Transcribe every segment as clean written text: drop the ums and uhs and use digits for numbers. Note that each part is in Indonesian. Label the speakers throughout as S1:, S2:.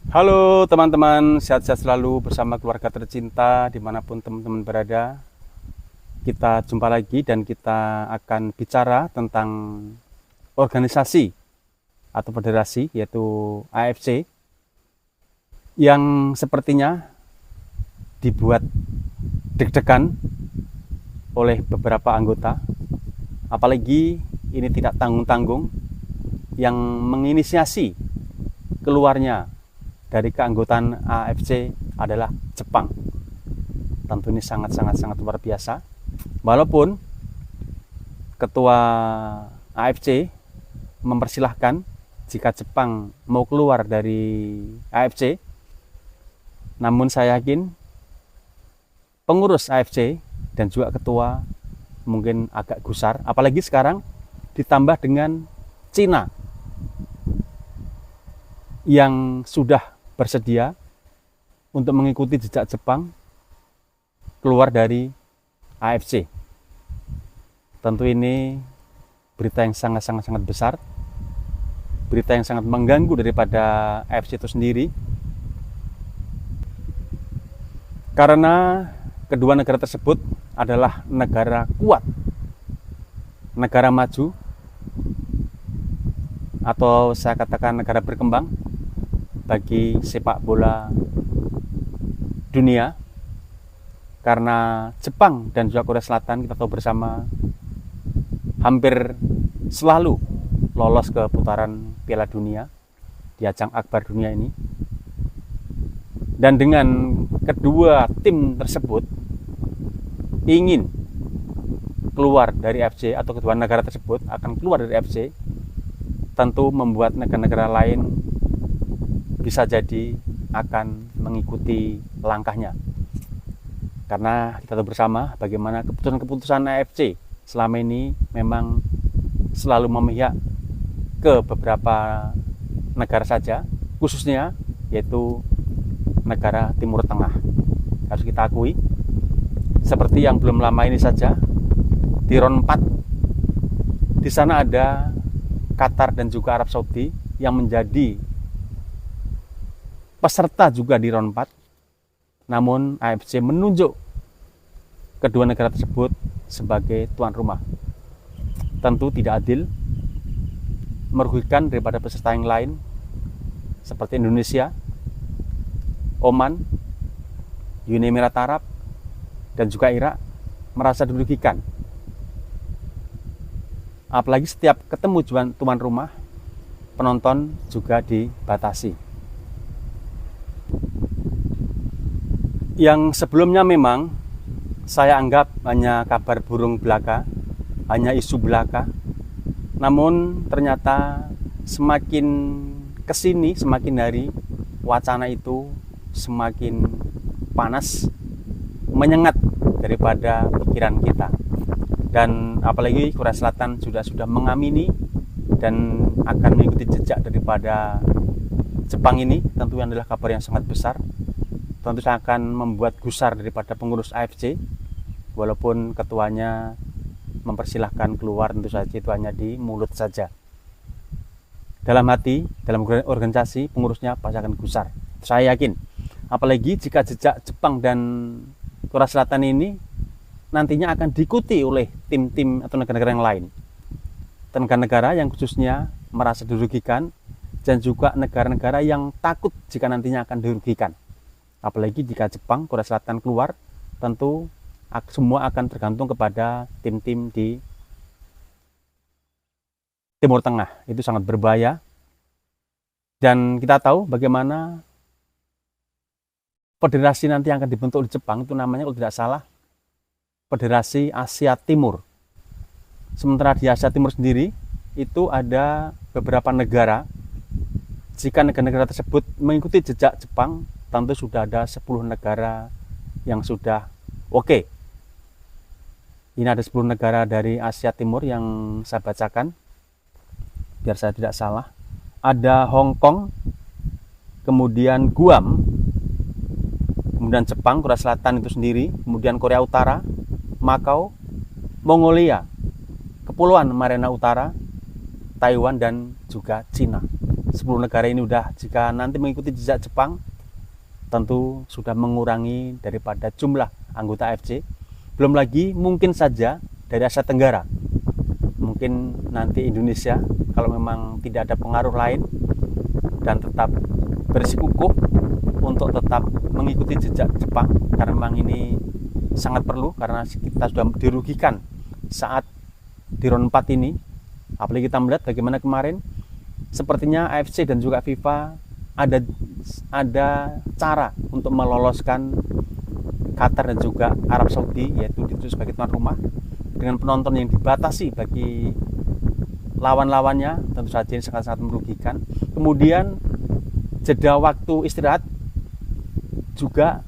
S1: Halo teman-teman, sehat-sehat selalu bersama keluarga tercinta dimanapun teman-teman berada. Kita jumpa lagi dan kita akan bicara tentang organisasi atau federasi, yaitu AFC, yang sepertinya dibuat deg-degan oleh beberapa anggota. Apalagi ini tidak tanggung-tanggung, yang menginisiasi keluarnya dari keanggotaan AFC adalah Jepang. Tentu ini sangat luar biasa. Walaupun ketua AFC mempersilahkan jika Jepang mau keluar dari AFC, namun saya yakin pengurus AFC dan juga ketua mungkin agak gusar, apalagi sekarang ditambah dengan Cina yang sudah bersedia untuk mengikuti jejak Jepang keluar dari AFC. Tentu ini berita yang sangat besar, berita yang sangat mengganggu daripada AFC itu sendiri, karena kedua negara tersebut adalah negara kuat, negara maju, atau saya katakan negara berkembang bagi sepak bola dunia, karena Jepang dan juga Korea Selatan kita tahu bersama hampir selalu lolos ke putaran Piala Dunia di ajang akbar dunia ini. Dan dengan kedua tim tersebut ingin keluar dari AFC, atau kedua negara tersebut akan keluar dari AFC, tentu membuat negara-negara lain bisa jadi akan mengikuti langkahnya. Karena kita tahu bersama bagaimana keputusan-keputusan AFC selama ini memang selalu memihak ke beberapa negara saja, khususnya yaitu negara Timur Tengah. Harus kita akui, seperti yang belum lama ini saja di round 4 di sana ada Qatar dan juga Arab Saudi yang menjadi peserta juga di round 4, namun AFC menunjuk kedua negara tersebut sebagai tuan rumah. Tentu tidak adil, merugikan daripada peserta yang lain seperti Indonesia, Oman, Uni Emirat Arab, dan juga Irak merasa dirugikan. Apalagi setiap ketemu tuan rumah, penonton juga dibatasi. Yang sebelumnya memang saya anggap hanya kabar burung belaka, hanya isu belaka. Namun ternyata semakin kesini, semakin hari, wacana itu semakin panas, menyengat daripada pikiran kita. Dan apalagi Korea Selatan sudah mengamini dan akan mengikuti jejak daripada Jepang ini, tentu adalah kabar yang sangat besar. Tentu akan membuat gusar daripada pengurus AFC, walaupun ketuanya mempersilahkan keluar, tentu saja itu hanya di mulut saja. Dalam hati, dalam organisasi, pengurusnya pasti akan gusar. Saya yakin. Apalagi jika jejak Jepang dan Korea Selatan ini nantinya akan diikuti oleh tim-tim atau negara-negara yang lain. Negara-negara yang khususnya merasa dirugikan, dan juga negara-negara yang takut jika nantinya akan dirugikan. Apalagi jika Jepang, Korea Selatan keluar, tentu semua akan tergantung kepada tim-tim di Timur Tengah. Itu sangat berbahaya. Dan kita tahu bagaimana federasi nanti yang akan dibentuk di Jepang itu namanya, kalau tidak salah, Federasi Asia Timur. Sementara di Asia Timur sendiri itu ada beberapa negara. Jika negara-negara tersebut mengikuti jejak Jepang, tentu sudah ada 10 negara yang sudah oke. Ini ada 10 negara dari Asia Timur yang saya bacakan, biar saya tidak salah. Ada Hong Kong, kemudian Guam, kemudian Jepang, Korea Selatan itu sendiri, kemudian Korea Utara, Makau, Mongolia, Kepulauan Mariana Utara, Taiwan, dan juga Cina. 10 negara ini jika nanti mengikuti jejak Jepang, tentu sudah mengurangi daripada jumlah anggota AFC. Belum lagi mungkin saja dari Asia Tenggara, mungkin nanti Indonesia kalau memang tidak ada pengaruh lain dan tetap bersikukuh untuk tetap mengikuti jejak Jepang, karena memang ini sangat perlu, karena kita sudah dirugikan saat di round 4 ini. Apalagi kita melihat bagaimana kemarin sepertinya AFC dan juga FIFA ada cara untuk meloloskan Qatar dan juga Arab Saudi, yaitu itu sebagai tuan rumah, dengan penonton yang dibatasi bagi lawan-lawannya. Tentu saja ini sangat-sangat merugikan. Kemudian jeda waktu istirahat juga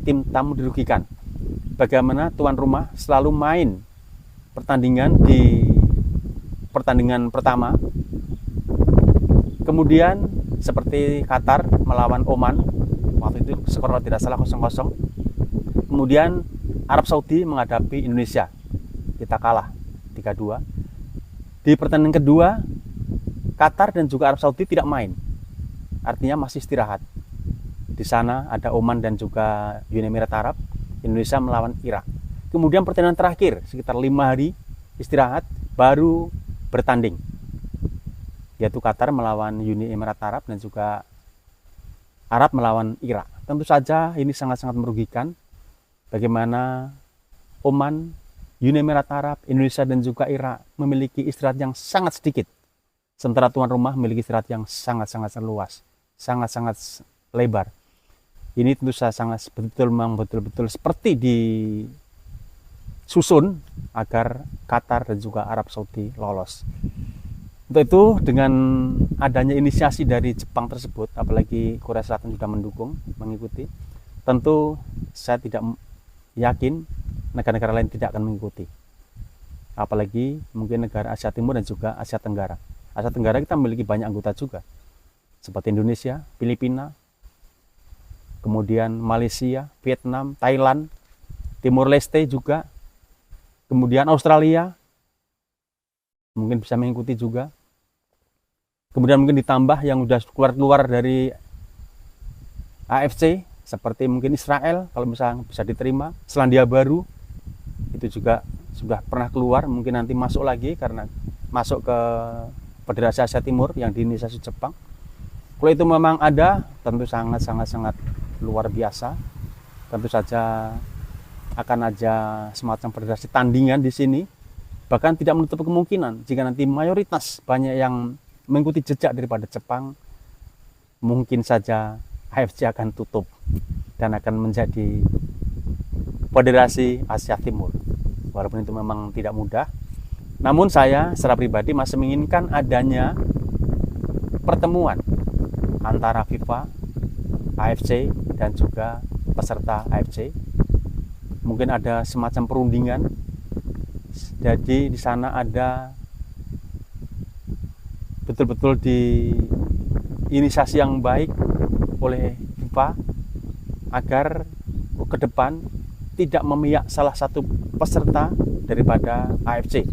S1: tim tamu dirugikan. Bagaimana tuan rumah selalu main pertandingan di pertandingan pertama, kemudian seperti Qatar melawan Oman, waktu itu skor tidak salah 0-0. Kemudian Arab Saudi menghadapi Indonesia, kita kalah 3-2. Di pertandingan kedua, Qatar dan juga Arab Saudi tidak main, artinya masih istirahat. Di sana ada Oman dan juga Uni Emirat Arab. Indonesia melawan Irak. Kemudian pertandingan terakhir sekitar 5 hari istirahat baru bertanding, yaitu Qatar melawan Uni Emirat Arab dan juga Arab melawan Irak. Tentu saja ini sangat-sangat merugikan. Bagaimana Oman, Uni Emirat Arab, Indonesia dan juga Irak memiliki istirahat yang sangat sedikit, sementara tuan rumah memiliki istirahat yang sangat-sangat luas, sangat-sangat lebar. Ini tentu saja sangat betul-betul seperti disusun agar Qatar dan juga Arab Saudi lolos. Untuk itu, dengan adanya inisiasi dari Jepang tersebut, apalagi Korea Selatan sudah mendukung, mengikuti, tentu saya tidak yakin negara-negara lain tidak akan mengikuti. Apalagi mungkin negara Asia Timur dan juga Asia Tenggara. Asia Tenggara kita memiliki banyak anggota juga, seperti Indonesia, Filipina, kemudian Malaysia, Vietnam, Thailand, Timur Leste juga, kemudian Australia mungkin bisa mengikuti juga. Kemudian mungkin ditambah yang sudah keluar dari AFC, seperti mungkin Israel kalau misalnya bisa diterima, Selandia Baru itu juga sudah pernah keluar, mungkin nanti masuk lagi karena masuk ke Federasi Asia Timur yang diinisiasi Jepang. Kalau itu memang ada, tentu sangat luar biasa. Tentu saja akan ada semacam federasi tandingan di sini. Bahkan tidak menutup kemungkinan jika nanti mayoritas banyak yang mengikuti jejak daripada Jepang, mungkin saja AFC akan tutup dan akan menjadi Federasi Asia Timur. Walaupun itu memang tidak mudah, namun saya secara pribadi masih menginginkan adanya pertemuan antara FIFA, AFC dan juga peserta AFC. Mungkin ada semacam perundingan. Jadi di sana ada betul-betul di inisiasi yang baik oleh FIFA agar ke depan tidak memihak salah satu peserta daripada AFC.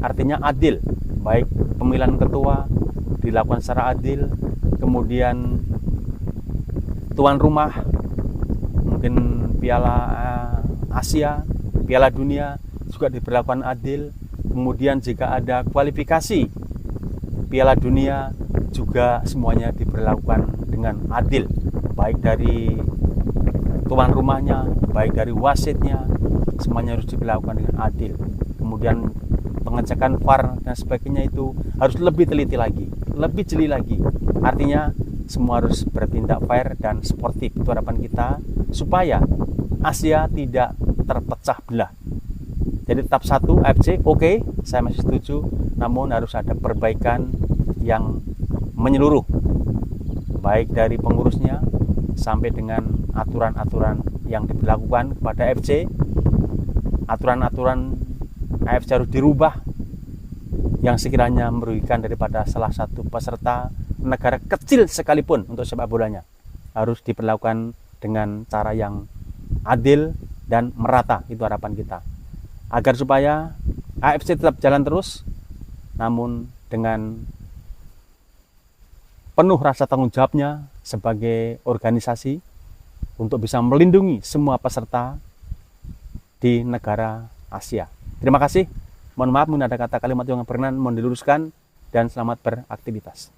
S1: Artinya adil, baik pemilihan ketua dilakukan secara adil, kemudian tuan rumah mungkin Piala Asia, Piala Dunia juga diberlakukan adil. Kemudian jika ada kualifikasi Piala Dunia juga semuanya diberlakukan dengan adil, baik dari tuan rumahnya, baik dari wasitnya, semuanya harus diberlakukan dengan adil. Kemudian pengecekan VAR dan sebagainya itu harus lebih teliti lagi, lebih jeli lagi. Artinya semua harus bertindak fair dan sportif. Itu harapan kita supaya Asia tidak terpecah belah. Jadi tetap satu AFC, oke, saya masih setuju, namun harus ada perbaikan yang menyeluruh, baik dari pengurusnya sampai dengan aturan-aturan yang diberlakukan kepada AFC. Aturan-aturan AFC harus dirubah yang sekiranya merugikan daripada salah satu peserta negara kecil sekalipun untuk sepak bolanya. Harus diperlakukan dengan cara yang adil dan merata. Itu harapan kita, agar supaya AFC tetap jalan terus, namun dengan penuh rasa tanggung jawabnya sebagai organisasi untuk bisa melindungi semua peserta di negara Asia. Terima kasih. Mohon maaf mungkin ada kata kalimat yang berkenan, mohon diluruskan, dan selamat beraktivitas.